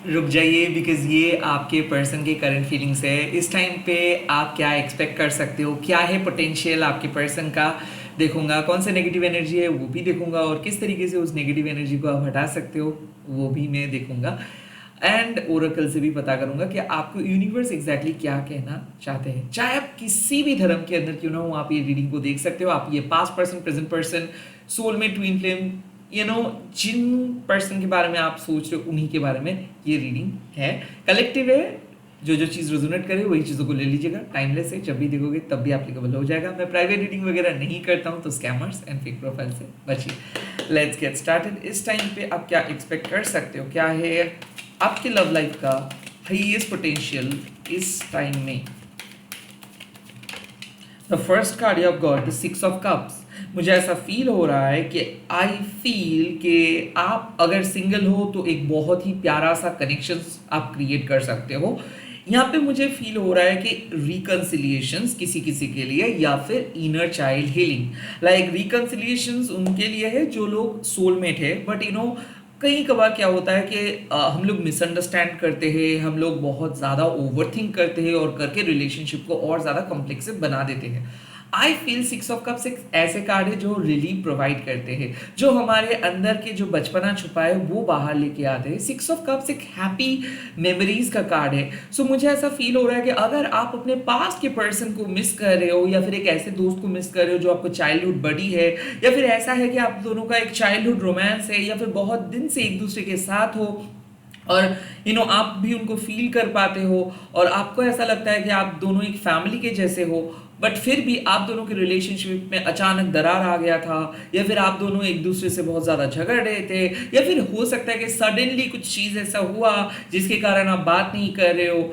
रुक जाइए, बिकॉज ये आपके पर्सन के करंट फीलिंग्स है। इस टाइम पे आप क्या एक्सपेक्ट कर सकते हो, क्या है पोटेंशियल आपके पर्सन का, देखूंगा। कौन सा नेगेटिव एनर्जी है वो भी देखूंगा, और किस तरीके से उस नेगेटिव एनर्जी को आप हटा सकते हो वो भी मैं देखूंगा। एंड ओरेकल से भी पता करूंगा कि आपको यूनिवर्स एग्जैक्टली क्या कहना चाहते हैं। चाहे आप किसी भी धर्म के अंदर क्यों ना हो, आप ये रीडिंग को देख सकते हो। आप ये past person, present person, soulmate, twin flame, जिन पर्सन के बारे में आप सोच रहे हो उन्हीं के बारे में ये रीडिंग है। कलेक्टिव है, जो जो चीज़ रेजोनेट करे वही चीज़ों को ले लीजिएगा। टाइमलेस है, जब भी देखोगे तब भी एप्लीकेबल हो जाएगा। मैं प्राइवेट रीडिंग वगैरह नहीं करता हूँ, तो स्कैमर्स एंड फेक प्रोफाइल से बचिए। Let's get started. इस टाइम पे आप क्या एक्सपेक्ट कर सकते हो, क्या है आपकी लव लाइफ का हाईएस्ट पोटेंशियल इस टाइम में। The first card of God, the six of cups. मुझे ऐसा फील हो रहा है कि आई फील कि आप अगर सिंगल हो तो एक बहुत ही प्यारा सा कनेक्शन आप क्रिएट कर सकते हो। यहाँ पे मुझे फील हो रहा है कि रिकन्सिलिएशंस किसी किसी के लिए, या फिर इनर चाइल्ड हीलिंग। लाइक रिकन्सिलिएशंस उनके लिए है जो लोग सोलमेट है, बट कई कबार क्या होता है कि हम लोग मिसअंडरस्टैंड करते हैं, हम लोग बहुत ज़्यादा ओवरथिंक करते हैं और करके रिलेशनशिप को और ज़्यादा कॉम्प्लेक्स बना देते हैं। I feel six of cups एक ऐसे कार्ड है जो रिलीफ प्रोवाइड करते हैं, जो हमारे अंदर के जो बचपना छुपा है वो बाहर लेके आते हैं। सिक्स ऑफ कप्स एक हैप्पी मेमोरीज का कार्ड है। सो मुझे ऐसा फील हो रहा है कि अगर आप अपने पास्ट के पर्सन को मिस कर रहे हो, या फिर एक ऐसे दोस्त को मिस कर रहे हो जो आपको चाइल्डहुड बडी है, या फिर ऐसा है कि आप दोनों का एक चाइल्डहुड रोमांस है, या फिर बहुत दिन से एक दूसरे के साथ हो और आप भी उनको फील कर पाते हो, और आपको ऐसा लगता है कि आप दोनों एक फैमिली के जैसे हो, बट फिर भी आप दोनों के रिलेशनशिप में अचानक दरार आ गया था, या फिर आप दोनों एक दूसरे से बहुत ज़्यादा झगड़ रहे थे, या फिर हो सकता है कि सडनली कुछ चीज़ ऐसा हुआ जिसके कारण आप बात नहीं कर रहे हो।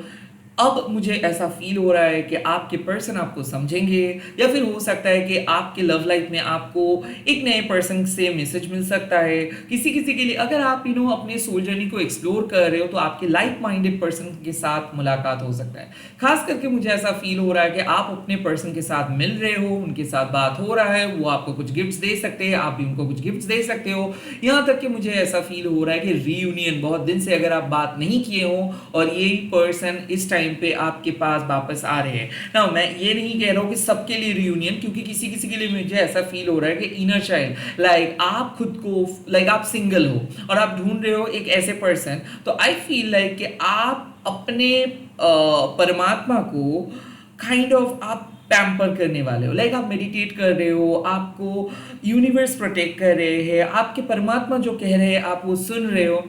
अब मुझे ऐसा फील हो रहा है कि आपके पर्सन आपको समझेंगे, या फिर हो सकता है कि आपके लव लाइफ में आपको एक नए पर्सन से मैसेज मिल सकता है। किसी किसी के लिए अगर आप अपने सोल जर्नी को एक्सप्लोर कर रहे हो तो आपके लाइक माइंडेड पर्सन के साथ मुलाकात हो सकता है। खास करके मुझे ऐसा फील हो रहा है कि आप अपने पर्सन के साथ मिल रहे हो, उनके साथ बात हो रहा है, वो आपको कुछ गिफ्ट्स दे सकते हैं, आप भी उनको कुछ गिफ्ट्स दे सकते हो। यहाँ तक कि मुझे ऐसा फील हो रहा है कि रीयूनियन, बहुत दिन से अगर आप बात नहीं किए हो और यही पर्सन इस टाइम पे आपके पास वापस आ रहे हैं ना। मैं ये नहीं कह रहा हूँ कि सबके लिए रियूनियन, क्योंकि किसी किसी के लिए मुझे ऐसा फील हो रहा है कि इनर चाइल्ड, लाइक आप खुद को, लाइक आप सिंगल हो और आप ढूंढ रहे हो एक ऐसे पर्सन, तो आई फील लाइक कि आप अपने परमात्मा को काइंड ऑफ आप पैम्पर करने वाले हो। लाइक आप मेडिटेट कर रहे हो, आपको यूनिवर्स प्रोटेक्ट कर रहे हैं, आपके परमात्मा जो कह रहे हैं आप वो सुन रहे हो।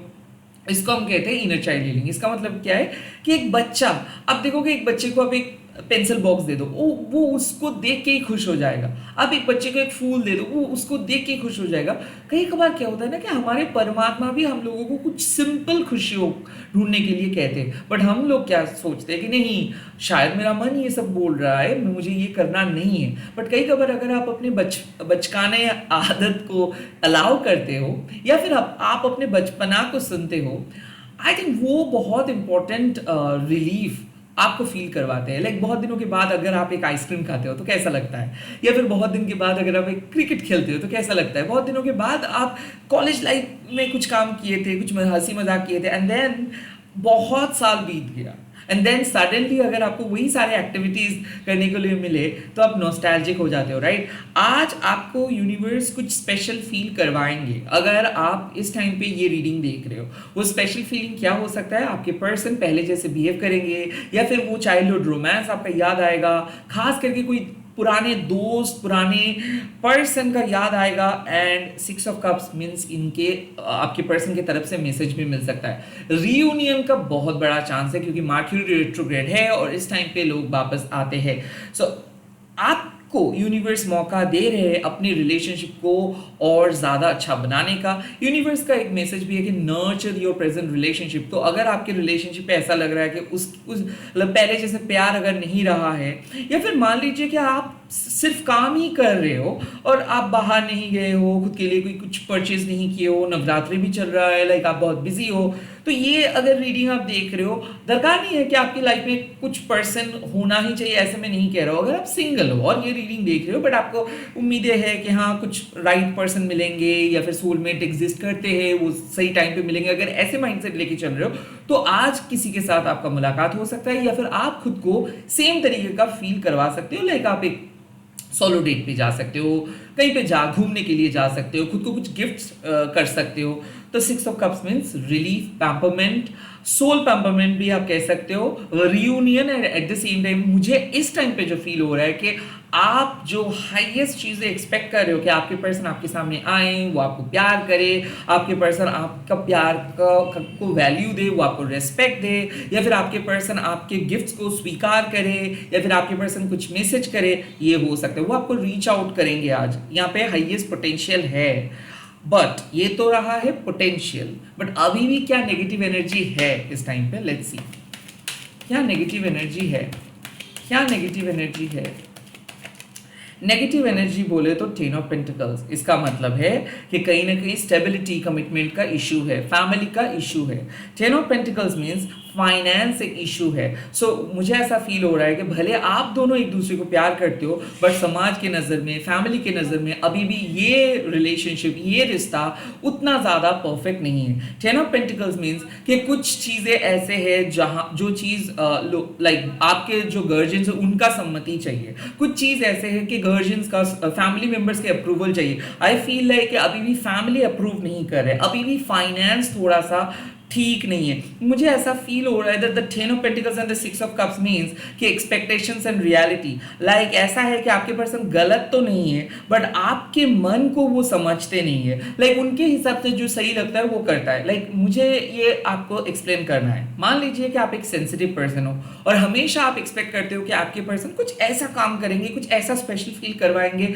इसको हम कहते हैं इनर चाइल्ड हीलिंग। इसका मतलब क्या है कि एक बच्चा, आप देखोगे एक बच्चे को आप एक पेंसिल बॉक्स दे दो, वो उसको देख के ही खुश हो जाएगा। आप एक बच्चे को एक फूल दे दो, वो उसको देख के ही खुश हो जाएगा। कई कबार क्या होता है ना कि हमारे परमात्मा भी हम लोगों को कुछ सिंपल खुशियों ढूंढने के लिए कहते हैं, बट हम लोग क्या सोचते हैं कि नहीं, शायद मेरा मन ये सब बोल रहा है, मुझे ये करना नहीं है। बट कई कबार अगर आप अपने बचकाने आदत को अलाउ करते हो, या फिर आप अपने बचपना को सुनते हो, आई थिंक वो बहुत इंपॉर्टेंट रिलीफ आपको फील करवाते हैं। लाइक बहुत दिनों के बाद अगर आप एक आइसक्रीम खाते हो तो कैसा लगता है, या फिर बहुत दिन के बाद अगर आप एक क्रिकेट खेलते हो तो कैसा लगता है, बहुत दिनों के बाद आप कॉलेज लाइफ में कुछ काम किए थे, कुछ हंसी मजाक किए थे, एंड देन बहुत साल बीत गया, एंड देन सडनली अगर आपको वही सारे एक्टिविटीज करने के लिए मिले तो आप नॉस्टैल्जिक हो जाते हो, राइट। आज आपको यूनिवर्स कुछ स्पेशल फील करवाएंगे अगर आप इस टाइम पे ये रीडिंग देख रहे हो। वो स्पेशल फीलिंग क्या हो सकता है, आपके पर्सन पहले जैसे बिहेव करेंगे, या फिर वो चाइल्डहुड रोमांस आपका याद आएगा, खास करके कोई पुराने दोस्त, पुराने पर्सन का याद आएगा। And six of cups means इनके आपके पर्सन की तरफ से मैसेज भी मिल सकता है। रीयूनियन का बहुत बड़ा चांस है, क्योंकि मर्क्यूरी रेट्रोग्रेड है और इस टाइम पे लोग वापस आते हैं। सो आपको यूनिवर्स मौका दे रहे हैं अपनी रिलेशनशिप को और ज़्यादा अच्छा बनाने का। यूनिवर्स का एक मैसेज भी है कि नर्चर योर प्रेजेंट रिलेशनशिप। तो अगर आपके रिलेशनशिप पे ऐसा लग रहा है कि उस पहले जैसे प्यार अगर नहीं रहा है, या फिर मान लीजिए कि आप सिर्फ काम ही कर रहे हो और आप बाहर नहीं गए हो, खुद के लिए कोई कुछ परचेज नहीं किए हो, नवरात्रि भी चल रहा है, लाइक आप बहुत बिजी हो, तो ये अगर रीडिंग आप देख रहे हो, दरकार नहीं है कि आपकी लाइफ में कुछ पर्सन होना ही चाहिए, ऐसे में नहीं कह रहा हूँ। अगर आप सिंगल हो और ये रीडिंग देख रहे हो बट आपको उम्मीदें है कि हाँ कुछ राइट पर्सन मिलेंगे या फिर सोलमेट एग्जिस्ट करते हैं, वो सही टाइम पे मिलेंगे, अगर ऐसे माइंडसेट लेके चल रहे हो तो आज किसी के साथ आपका मुलाकात हो सकता है या फिर आप खुद को सेम तरीके का फील करवा सकते हो। लाइक आप एक सोलो डेट पे जा सकते हो, कहीं पे जा घूमने के लिए जा सकते हो, खुद को कुछ गिफ्ट्स कर सकते हो। तो 6 of cups means relief, pamperment, soul pamperment भी आप कह सकते हो, reunion, and at the same time मुझे इस टाइम पे जो फील हो रहा है कि आप जो हाईएस्ट चीज़ें एक्सपेक्ट कर रहे हो कि आपके पर्सन आपके सामने आए, वो आपको प्यार करे, आपके पर्सन आपका प्यार को वैल्यू दे, वो आपको रेस्पेक्ट दे, या फिर आपके पर्सन आपके गिफ्ट्स को स्वीकार करे, या फिर आपके पर्सन कुछ मैसेज करे, ये हो सकता है वो आपको रीच आउट करेंगे। आज यहाँ पे हाईएस्ट पोटेंशियल है, बट ये तो रहा है पोटेंशियल, बट अभी भी क्या नेगेटिव एनर्जी है इस टाइम पे, लेट्स सी क्या नेगेटिव एनर्जी है, क्या नेगेटिव एनर्जी है। नेगेटिव एनर्जी बोले तो 10 ऑफ पेंटिकल्स, इसका मतलब है कि कहीं ना कहीं स्टेबिलिटी, कमिटमेंट का इशू है, फैमिली का इशू है। 10 ऑफ पेंटिकल्स मीन्स फाइनेंस एक इशू है। सो मुझे ऐसा फील हो रहा है कि भले आप दोनों एक दूसरे को प्यार करते हो बट समाज के नज़र में, फैमिली के नज़र में अभी भी ये रिलेशनशिप, ये रिश्ता उतना ज़्यादा परफेक्ट नहीं है। 10 ऑफ पेंटिकल्स मीन्स कि कुछ चीज़ें ऐसे हैं जहाँ जो चीज़ लाइक आपके जो गार्जियंस है उनका सम्मति चाहिए, कुछ चीज़ ऐसे है कि गार्जियंस का, फैमिली मेंबर्स के अप्रूवल चाहिए। आई फील लाइक कि अभी भी फैमिली अप्रूव नहीं कर रहे, अभी भी फाइनेंस थोड़ा सा ठीक नहीं है। मुझे ऐसा फील हो रहा है that the 10 of pentacles and the 6 of cups means कि एक्सपेक्टेशंस एंड रियलिटी, लाइक ऐसा है कि आपके पर्सन गलत तो नहीं है बट आपके मन को वो समझते नहीं है, लाइक उनके हिसाब से जो सही लगता है वो करता है। लाइक मुझे ये आपको एक्सप्लेन करना है। मान लीजिए कि आप एक सेंसिटिव पर्सन हो और हमेशा आप एक्सपेक्ट करते हो कि आपके पर्सन कुछ ऐसा काम करेंगे, कुछ ऐसा स्पेशल फील करवाएंगे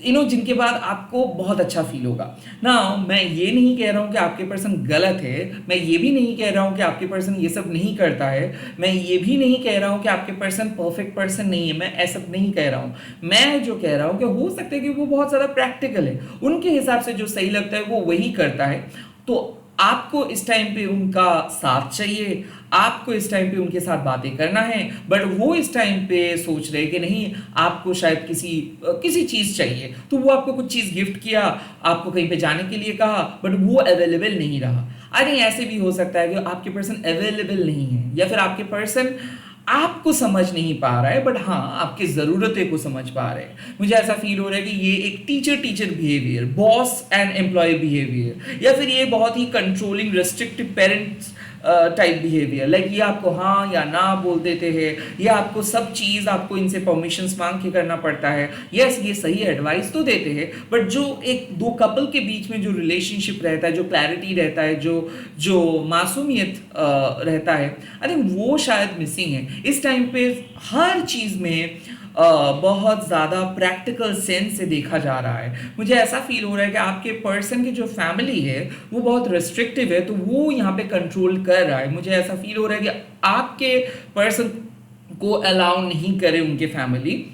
जिनके बाद आपको बहुत अच्छा फील होगा ना। मैं ये नहीं कह रहा हूँ कि आपके पर्सन गलत है, मैं ये भी नहीं कह रहा हूँ कि आपके पर्सन ये सब नहीं करता है, मैं ये भी नहीं कह रहा हूँ कि आपके पर्सन परफेक्ट पर्सन नहीं है, मैं ऐसा नहीं कह रहा हूँ। मैं जो कह रहा हूँ कि हो सकता है कि वो बहुत ज़्यादा प्रैक्टिकल है, उनके हिसाब से जो सही लगता है वो वही करता है। तो आपको इस टाइम पे उनका साथ चाहिए, आपको इस टाइम पे उनके साथ बातें करना है, बट वो इस टाइम पे सोच रहे कि नहीं आपको शायद किसी चीज़ चाहिए, तो वो आपको कुछ चीज़ गिफ्ट किया, आपको कहीं पे जाने के लिए कहा बट वो अवेलेबल नहीं रहा। आई थिंक ऐसे भी हो सकता है कि आपके पर्सन अवेलेबल नहीं है या फिर आपके पर्सन आपको समझ नहीं पा रहा है बट हाँ आपकी ज़रूरतें को समझ पा रहे हैं। मुझे ऐसा फील हो रहा है कि ये एक teacher behaviour, boss and employee behaviour, या फिर ये बहुत ही controlling restrictive parents type behaviour, like ये आपको हाँ या ना बोल देते हैं, ये आपको सब चीज़ आपको इनसे परमिशंस मांग के करना पड़ता है। यस ये सही एडवाइस तो देते हैं बट जो एक दो कपल के बीच में जो रिलेशनशिप रहता है, जो क्लैरिटी रहता है, जो मासूमियत रहता है, आई थिंक वो शायद मिसिंग है इस टाइम पे। हर चीज़ में बहुत ज़्यादा प्रैक्टिकल सेंस से देखा जा रहा है। मुझे ऐसा फील हो रहा है कि आपके पर्सन की जो फैमिली है वो बहुत रिस्ट्रिक्टिव है, तो वो यहाँ पे कंट्रोल कर रहा है। मुझे ऐसा फील हो रहा है कि आपके पर्सन को अलाउ नहीं करे उनके फैमिली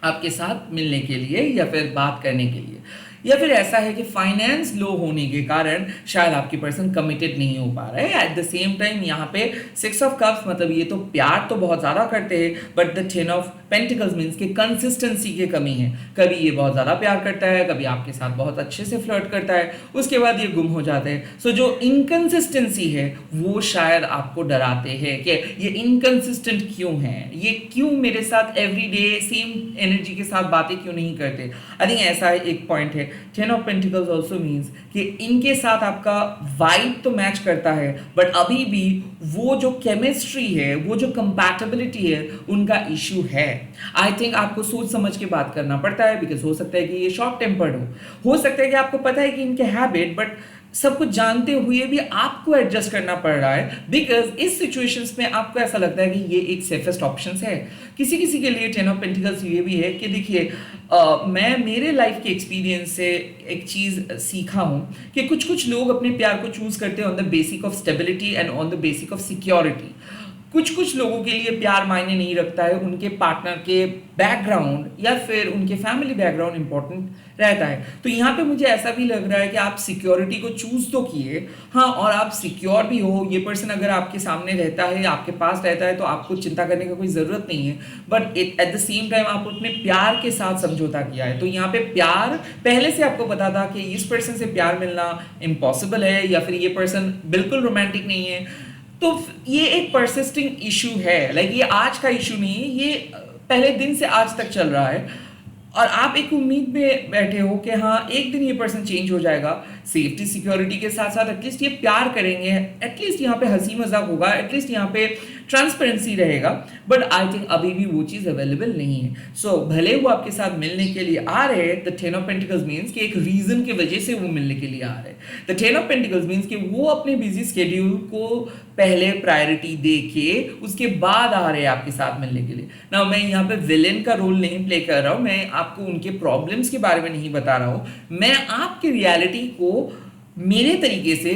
आपके साथ मिलने के लिए या फिर बात करने के लिए, या फिर ऐसा है कि फाइनेंस लो होने के कारण शायद आपकी पर्सन कमिटेड नहीं हो पा रहा है। एट द सेम टाइम यहाँ पे 6 ऑफ कप्स मतलब ये तो प्यार तो बहुत ज़्यादा करते हैं but the 10 of pentacles means कि कंसिस्टेंसी की कमी है। कभी ये बहुत ज़्यादा प्यार करता है, कभी आपके साथ बहुत अच्छे से फ्लर्ट करता है, उसके बाद ये गुम हो जाते हैं। सो जो इनकंसिस्टेंसी है वो शायद आपको डराते हैं कि ये इनकंसिस्टेंट क्यों है, ये क्यों मेरे साथ एवरी डे सेम एनर्जी के साथ बातें क्यों नहीं करते। आई थिंक ऐसा एक पॉइंट है। 10 ऑफ पेंटिकल्स ऑल्सो मीन्स कि इनके साथ आपका वाइब तो मैच करता है बट अभी भी वो जो केमिस्ट्री है, वो जो कंपैटिबिलिटी है, उनका इशू है। आई थिंक आपको सोच समझ के बात करना पड़ता है बिकॉज हो सकता है कि ये शॉर्ट टेम्पर्ड हो सकता है कि आपको पता है कि इनके हैबिट, बट सब कुछ जानते हुए भी आपको एडजस्ट करना पड़ रहा है बिकॉज इस सिचुएशंस में आपको ऐसा लगता है कि ये एक सेफेस्ट ऑप्शन है। किसी किसी के लिए 10 ऑफ पेंटिकल्स ये भी है कि देखिए मैं मेरे लाइफ के एक्सपीरियंस से एक चीज़ सीखा हूँ कि कुछ कुछ लोग अपने प्यार को चूज करते हैं on the basic of stability and on the basic of security. कुछ कुछ लोगों के लिए प्यार मायने नहीं रखता है, उनके पार्टनर के बैकग्राउंड या फिर उनके फैमिली बैकग्राउंड इंपॉर्टेंट रहता है। तो यहाँ पे मुझे ऐसा भी लग रहा है कि आप सिक्योरिटी को चूज तो किए, हाँ, और आप सिक्योर भी हो, ये पर्सन अगर आपके सामने रहता है, आपके पास रहता है, तो आपको चिंता करने का कोई ज़रूरत नहीं है। But at the same time आप अपने प्यार के साथ समझौता किया है। तो यहाँ पे प्यार पहले से आपको पता था कि इस पर्सन से प्यार मिलना इम्पॉसिबल है, या फिर ये पर्सन बिल्कुल रोमांटिक नहीं है। तो ये एक परसिस्टिंग इशू है, लाइक ये आज का इशू नहीं है, ये पहले दिन से आज तक चल रहा है। और आप एक उम्मीद में बैठे हो कि हाँ एक दिन ये पर्सन चेंज हो जाएगा, सेफ्टी सिक्योरिटी के साथ साथ एटलीस्ट ये प्यार करेंगे, एटलीस्ट यहाँ पे हंसी मजाक होगा, एटलीस्ट यहाँ पे ट्रांसपेरेंसी रहेगा। बट आई थिंक अभी भी वो चीज़ अवेलेबल नहीं है। सो भले वो आपके साथ मिलने के लिए आ रहे हैं, the ten of pentacles means कि एक रीजन की वजह से वो मिलने के लिए आ रहे हैं। The ten of pentacles means कि वो अपने बिजी स्केड्यूल को पहले प्रायोरिटी दे के उसके बाद आ रहे हैं आपके साथ मिलने के लिए। ना मैं यहाँ पे विलेन का रोल नहीं प्ले कर रहा हूँ, मैं आपको उनके प्रॉब्लम्स के बारे में नहीं बता रहा हूँ, मैं आपकी रियलिटी को मेरे तरीके से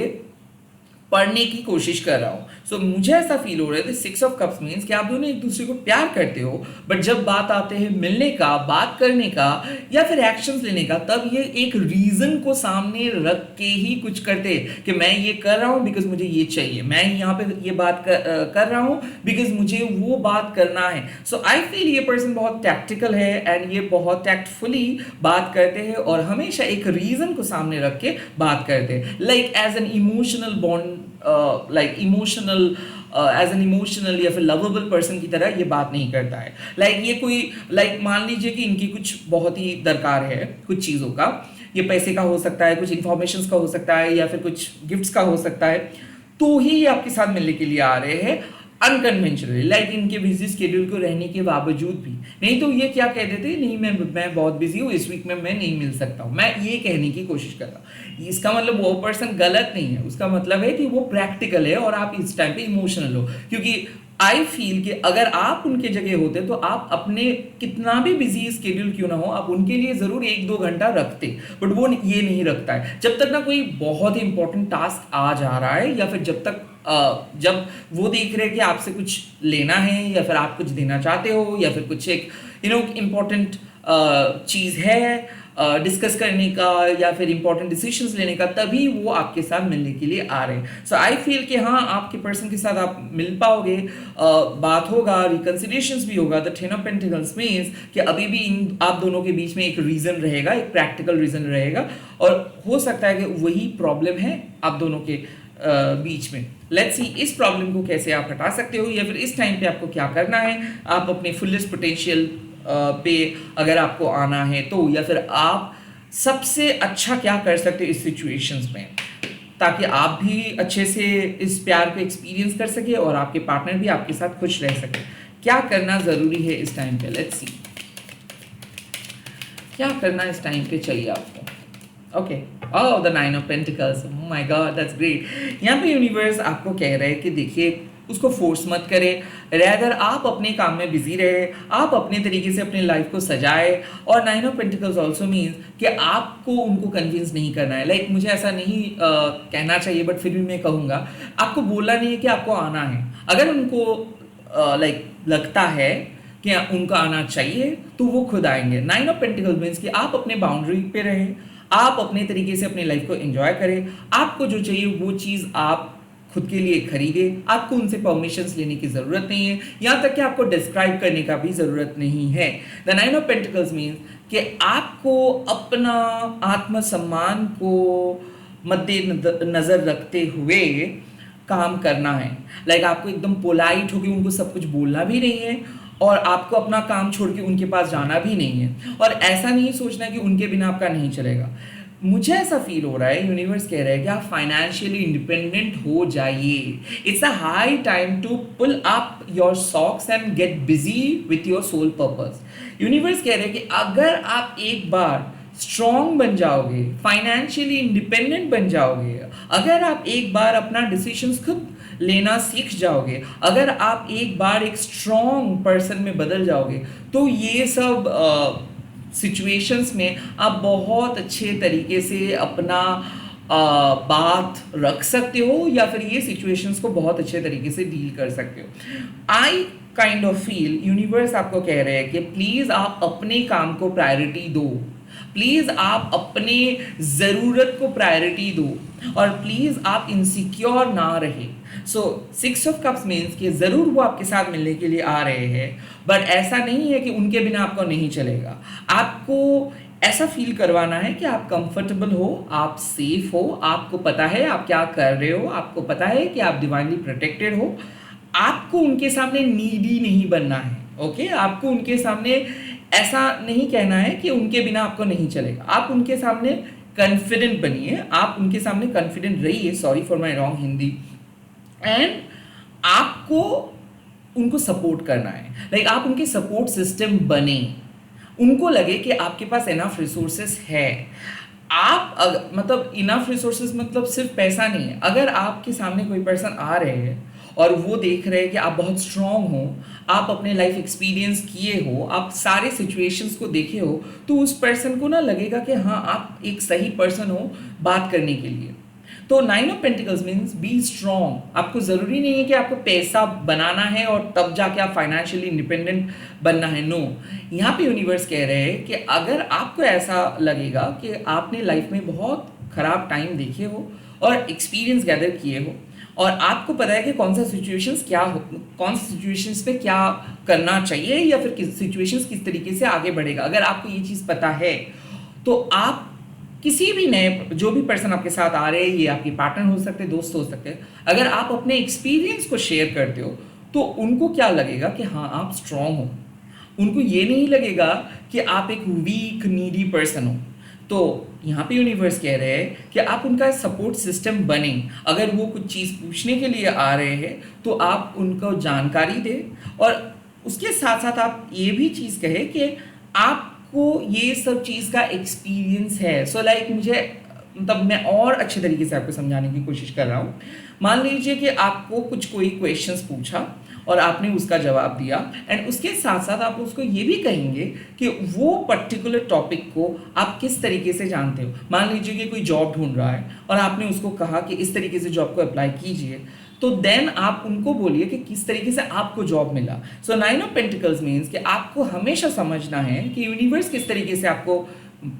पढ़ने की कोशिश कर रहा हूँ। सो मुझे ऐसा फील हो रहा है, सिक्स ऑफ कप्स मीन्स कि आप दोनों एक दूसरे को प्यार करते हो, बट जब बात आते हैं मिलने का, बात करने का या फिर एक्शंस लेने का, तब ये एक रीजन को सामने रख के ही कुछ करते हैं कि मैं ये कर रहा हूँ बिकॉज मुझे ये चाहिए, मैं यहाँ पे ये बात कर रहा हूँ बिकॉज मुझे वो बात करना है। सो आई फील ये पर्सन बहुत टैक्टिकल है एंड ये बहुत टैक्टफुली बात करते हैं और हमेशा एक रीजन को सामने रख के बात करते हैं, like as an emotional bond, like emotional as an emotional या फिर लवेबल पर्सन की तरह ये बात नहीं करता है। लाइक ये कोई लाइक मान लीजिए कि इनकी कुछ बहुत ही दरकार है कुछ चीज़ों का, ये पैसे का हो सकता है, कुछ इन्फॉर्मेशन का हो सकता है या फिर कुछ गिफ्ट्स का हो सकता है, तो ही ये आपके साथ मिलने के लिए आ रहे हैं अनकन्वेंशनली, लाइक इनके बिजी स्केड्यूल को रहने के बावजूद भी। नहीं तो ये क्या कह देते, नहीं मैं बहुत बिजी हूँ, इस वीक में मैं नहीं मिल सकता हूँ, मैं ये कहने की कोशिश कर रहा हूँ। इसका मतलब वो पर्सन गलत नहीं है, उसका मतलब है कि वो प्रैक्टिकल है और आप इस टाइम पे इमोशनल हो। क्योंकि आई फील कि अगर आप उनके जगह होते तो आप अपने कितना भी बिजी स्केड्यूल क्यों ना हो, आप उनके लिए ज़रूर 1-2 घंटा रखते, बट वो ये नहीं रखता है। जब तक ना कोई बहुत ही इंपॉर्टेंट टास्क आ जा रहा है या फिर जब वो देख रहे हैं कि आपसे कुछ लेना है या फिर आप कुछ देना चाहते हो या फिर कुछ एक इम्पॉर्टेंट चीज़ है डिस्कस करने का या फिर इंपॉर्टेंट डिसीजंस लेने का, तभी वो आपके साथ मिलने के लिए आ रहे हैं। सो आई फील कि हाँ आपके पर्सन के साथ आप मिल पाओगे, बात होगा, रिकंसिलिएशंस भी होगा। The ten of pentacles means कि अभी भी इन आप दोनों के बीच में एक रीज़न रहेगा, एक प्रैक्टिकल रीज़न रहेगा और हो सकता है कि वही प्रॉब्लम है आप दोनों के बीच में। लेट्स सी इस प्रॉब्लम को कैसे आप हटा सकते हो या फिर इस टाइम पे आपको क्या करना है। आप अपने फुलेस्ट पोटेंशियल पे अगर आपको आना है तो, या फिर आप सबसे अच्छा क्या कर सकते हो इस सिचुएशंस में, ताकि आप भी अच्छे से इस प्यार को एक्सपीरियंस कर सके और आपके पार्टनर भी आपके साथ खुश रह सके। क्या करना ज़रूरी है इस टाइम पे, लेट्स सी क्या करना इस टाइम पे चाहिए आपको। Okay, oh the 9 of pentacles, oh my God that's great. यहाँ पे यूनिवर्स आपको कह रहा है कि देखिए उसको फोर्स मत करें, रैदर आप अपने काम में बिजी रहे, आप अपने तरीके से अपने लाइफ को सजाए। और 9 ऑफ पेंटिकल्स ऑल्सो मीन्स कि आपको उनको कन्विंस नहीं करना है। लाइक मुझे ऐसा नहीं कहना चाहिए बट फिर भी मैं कहूँगा, आपको बोलना नहीं है कि आपको आना है। अगर उनको लगता है कि उनको आना चाहिए तो वो खुद आएंगे। 9 ऑफ पेंटिकल्स मीन्स कि आप अपने बाउंड्री पे रहें, आप अपने तरीके से अपनी लाइफ को एंजॉय करें, आपको जो चाहिए वो चीज़ आप खुद के लिए खरीदे, आपको उनसे परमिशंस लेने की ज़रूरत नहीं है, यहाँ तक कि आपको डिस्क्राइब करने का भी ज़रूरत नहीं है। द 9 ऑफ पेंटिकल्स मीन्स कि आपको अपना आत्मसम्मान को मद्देनज़र रखते हुए काम करना है। लाइक आपको एकदम पोलाइट होकर उनको सब कुछ बोलना भी नहीं है और आपको अपना काम छोड़ के उनके पास जाना भी नहीं है, और ऐसा नहीं सोचना कि उनके बिना आपका नहीं चलेगा। मुझे ऐसा फील हो रहा है, यूनिवर्स कह रहा है कि आप फाइनेंशियली इंडिपेंडेंट हो जाइए। It's a high time to pull up your socks and get busy with your sole purpose. Universe कह रहे हैं कि अगर आप एक बार स्ट्रॉन्ग बन जाओगे, फाइनेंशियली इंडिपेंडेंट बन जाओगे, अगर आप एक बार अपना डिसीजंस खुद लेना सीख जाओगे, अगर आप एक बार एक स्ट्रॉन्ग पर्सन में बदल जाओगे, तो ये सब सिचुएशंस में आप बहुत अच्छे तरीके से अपना बात रख सकते हो या फिर ये सिचुएशंस को बहुत अच्छे तरीके से डील कर सकते हो। I kind of feel universe आपको कह रहे हैं कि प्लीज़ आप अपने काम को प्रायोरिटी दो, प्लीज़ आप अपने ज़रूरत को प्रायोरिटी दो, और प्लीज़ आप इनसिक्योर ना रहे। सो 6 ऑफ कप्स मीन्स कि ज़रूर वो आपके साथ मिलने के लिए आ रहे हैं, बट ऐसा नहीं है कि उनके बिना आपको नहीं चलेगा। आपको ऐसा फील करवाना है कि आप कंफर्टेबल हो, आप सेफ हो, आपको पता है आप क्या कर रहे हो, आपको पता है कि आप डिवाइनली प्रोटेक्टेड हो। आपको उनके सामने नीडी नहीं बनना है, ओके? आपको उनके सामने ऐसा नहीं कहना है कि उनके बिना आपको नहीं चलेगा। आप उनके सामने कॉन्फिडेंट बनिए, आप उनके सामने कॉन्फिडेंट रहिए, sorry for my wrong Hindi, and आपको उनको सपोर्ट करना है। लाइक आप उनके सपोर्ट सिस्टम बने, उनको लगे कि आपके पास इनफ रिसोर्सेस है। आप मतलब इनफ रिसोर्सेस मतलब सिर्फ पैसा नहीं है। अगर आपके सामने कोई पर्सन आ रहे हैं और वो देख रहे हैं कि आप बहुत स्ट्रांग हो, आप अपने लाइफ एक्सपीरियंस किए हो, आप सारे सिचुएशंस को देखे हो, तो उस पर्सन को ना लगेगा कि हाँ आप एक सही पर्सन हो बात करने के लिए। तो 9 of pentacles means be strong. आपको ज़रूरी नहीं है कि आपको पैसा बनाना है और तब जाके आप फाइनेंशियली इंडिपेंडेंट बनना है, नो। यहाँ पे यूनिवर्स कह रहे हैं कि अगर आपको ऐसा लगेगा कि आपने लाइफ में बहुत ख़राब टाइम देखे हो और एक्सपीरियंस गैदर किए हो, और आपको पता है कि कौन सा सिचुएशंस क्या हो, कौन सी सिचुएशंस पे क्या करना चाहिए या फिर किस सिचुएशंस किस तरीके से आगे बढ़ेगा, अगर आपको ये चीज़ पता है, तो आप किसी भी नए जो भी पर्सन आपके साथ आ रहे हैं, ये आपके पार्टनर हो सकते हैं, दोस्त हो सकते हैं, अगर आप अपने एक्सपीरियंस को शेयर करते हो तो उनको क्या लगेगा कि हाँ आप स्ट्रांग हो। उनको ये नहीं लगेगा कि आप एक वीक नीडी पर्सन हो। तो यहाँ पे यूनिवर्स कह रहे हैं कि आप उनका सपोर्ट सिस्टम बने। अगर वो कुछ चीज़ पूछने के लिए आ रहे हैं तो आप उनको जानकारी दें, और उसके साथ साथ आप ये भी चीज़ कहें कि आपको ये सब चीज़ का एक्सपीरियंस है। सो लाइक मुझे मतलब मैं और अच्छे तरीके से आपको समझाने की कोशिश कर रहा हूँ। मान लीजिए कि आपको कुछ कोई क्वेश्चंस पूछा और आपने उसका जवाब दिया, एंड उसके साथ साथ आप उसको ये भी कहेंगे कि वो पर्टिकुलर टॉपिक को आप किस तरीके से जानते हो। मान लीजिए कि कोई जॉब ढूंढ रहा है और आपने उसको कहा कि इस तरीके से जॉब को अप्लाई कीजिए, तो देन आप उनको बोलिए कि किस तरीके से आपको जॉब मिला। सो 9 ऑफ पेंटिकल्स मीन्स कि आपको हमेशा समझना है कि यूनिवर्स किस तरीके से आपको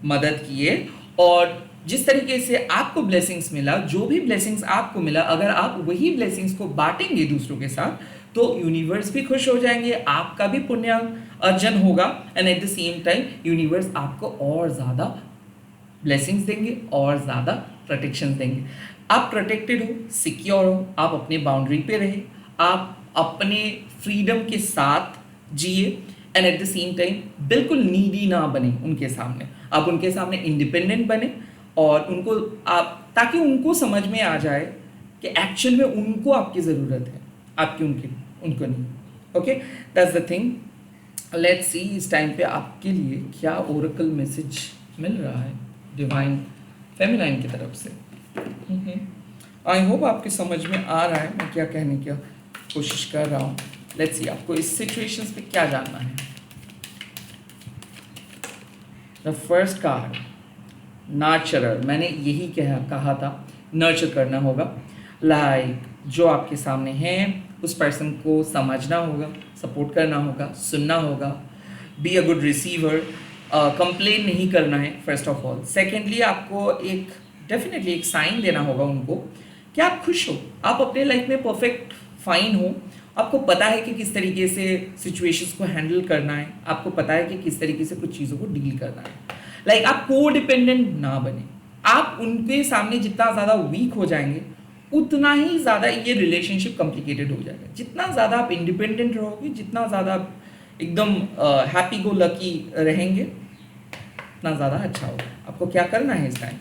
मदद किए, और जिस तरीके से आपको ब्लेसिंग्स मिला, जो भी ब्लेसिंग्स आपको मिला, अगर आप वही ब्लेसिंग्स को बांटेंगे दूसरों के साथ, तो यूनिवर्स भी खुश हो जाएंगे, आपका भी पुण्य अर्जन होगा, and at the same time universe आपको और ज़्यादा ब्लेसिंग्स देंगे और ज़्यादा प्रोटेक्शन देंगे। आप प्रोटेक्टेड हो, सिक्योर हो, आप अपने बाउंड्री पे रहे, आप अपने फ्रीडम के साथ जिए, and at the same time बिल्कुल नीडी ना बने उनके सामने। आप उनके सामने इंडिपेंडेंट बने, और उनको आप, ताकि उनको समझ में आ जाए कि एक्चुअल में उनको आपकी ज़रूरत है, आपकी उनको नहीं। Okay, that's the thing. Let's see इस टाइम पे आपके लिए क्या ओरेकल मैसेज मिल रहा है डिवाइन फेमिनाइन की तरफ से। आई होप आपके समझ में आ रहा है मैं क्या कहने की कोशिश कर रहा हूँ। लेट्स सी आपको इस सिचुएशंस पे क्या जानना है। द फर्स्ट कार्ड नर्चरर, मैंने यही कहा था, नर्चर करना होगा। लाइक जो आपके सामने है उस पर्सन को समझना होगा, सपोर्ट करना होगा, सुनना होगा, be a good receiver, complain नहीं करना है फर्स्ट ऑफ ऑल। सेकेंडली आपको एक डेफिनेटली एक साइन देना होगा उनको कि आप खुश हो, आप अपने लाइफ में परफेक्ट फाइन हो, आपको पता है कि किस तरीके से सिचुएशंस को हैंडल करना है, आपको पता है कि किस तरीके से कुछ चीज़ों को डील करना है। लाइक आप को डिपेंडेंट ना बने। आप उनके सामने जितना ज़्यादा वीक हो जाएंगे उतना ही ज़्यादा ये रिलेशनशिप कॉम्प्लिकेटेड हो जाएगा। जितना ज़्यादा आप इंडिपेंडेंट रहोगे, जितना ज़्यादा आप एकदम हैप्पी गो लकी रहेंगे, उतना ज़्यादा अच्छा होगा। आपको क्या करना है इस time?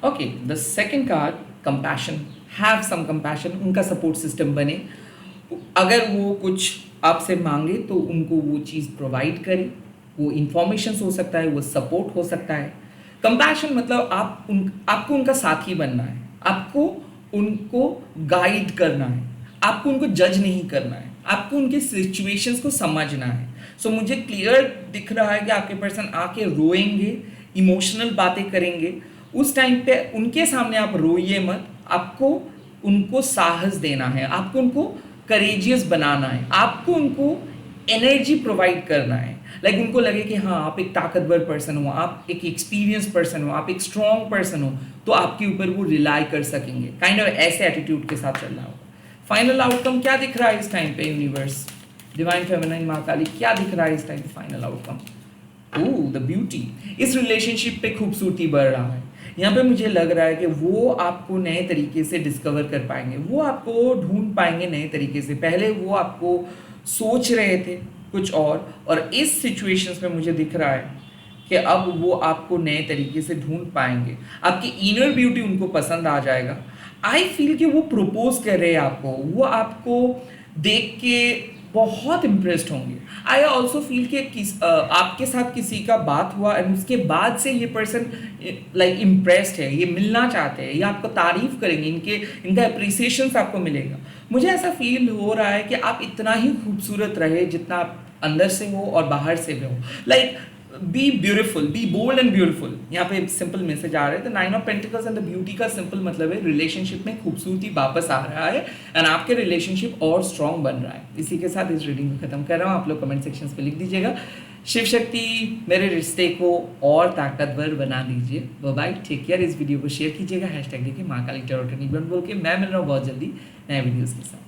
Okay, the second card compassion, have some compassion, उनका सपोर्ट सिस्टम बने। अगर वो कुछ आपसे मांगे तो उनको वो चीज़ प्रोवाइड करें, वो इंफॉर्मेशन हो सकता है, वो सपोर्ट हो सकता है। कंपैशन मतलब आपको उनका साथी बनना है, आपको उनको गाइड करना है, आपको उनको जज नहीं करना है, आपको उनके सिचुएशंस को समझना है। सो मुझे क्लियर दिख रहा है कि आपके पर्सन आके रोएंगे इमोशनल बातें करेंगे, उस टाइम पे उनके सामने आप रोइए मत, आपको उनको साहस देना है, आपको उनको करेजियस बनाना है, आपको उनको एनर्जी प्रोवाइड करना है। लाइक उनको लगे कि हाँ आप एक ताकतवर पर्सन हो, आप एक एक्सपीरियंस पर्सन हो, आप एक स्ट्रॉन्ग पर्सन हो, तो आपके ऊपर वो रिलाई कर सकेंगे। काइंड ऑफ ऐसे एटीट्यूड के साथ चलना होगा। फाइनल आउटकम क्या दिख रहा है इस टाइम पे यूनिवर्स, डिवाइन फेमिनाइन माँ काली, क्या दिख रहा है इस टाइम पे final outcome? Oh the beauty, इस रिलेशनशिप पे खूबसूरती बढ़ रहा है। यहाँ पे मुझे लग रहा है कि वो आपको नए तरीके से डिस्कवर कर पाएंगे, वो आपको ढूंढ पाएंगे नए तरीके से। पहले वो आपको सोच रहे थे कुछ और इस सिचुएशंस में मुझे दिख रहा है कि अब वो आपको नए तरीके से ढूंढ पाएंगे, आपकी इनर ब्यूटी उनको पसंद आ जाएगा। आई फील कि वो प्रपोज कर रहे हैं आपको, वो आपको देख के बहुत इम्प्रेस्ड होंगे। आई ऑल्सो फील कि आपके साथ किसी का बात हुआ एंड उसके बाद से ये पर्सन लाइक इम्प्रेस्ड है, ये मिलना चाहते हैं, ये आपको तारीफ करेंगे, इनका अप्रिसिएशन आपको मिलेगा। मुझे ऐसा फील हो रहा है कि आप इतना ही खूबसूरत रहे जितना आप अंदर से हो और बाहर से भी हो। Like be beautiful, be bold and beautiful. यहाँ पे सिंपल मैसेज आ रहा है। The nine of pentacles and the beauty का सिंपल मतलब है रिलेशनशिप में खूबसूरती वापस आ रहा है एंड आपके रिलेशनशिप और स्ट्रॉन्ग बन रहा है। इसी के साथ इस रीडिंग को खत्म कर रहा हूँ। आप लोग कमेंट सेक्शन पे लिख दीजिएगा, शिव शक्ति मेरे रिश्ते को और ताकतवर बना दीजिए। Bye, take care. इस वीडियो को शेयर कीजिएगा, हैशटैग देखिए माँ काली टैरो बोल के। मैं मिल रहा हूँ बहुत जल्दी नए वीडियोज़ के साथ।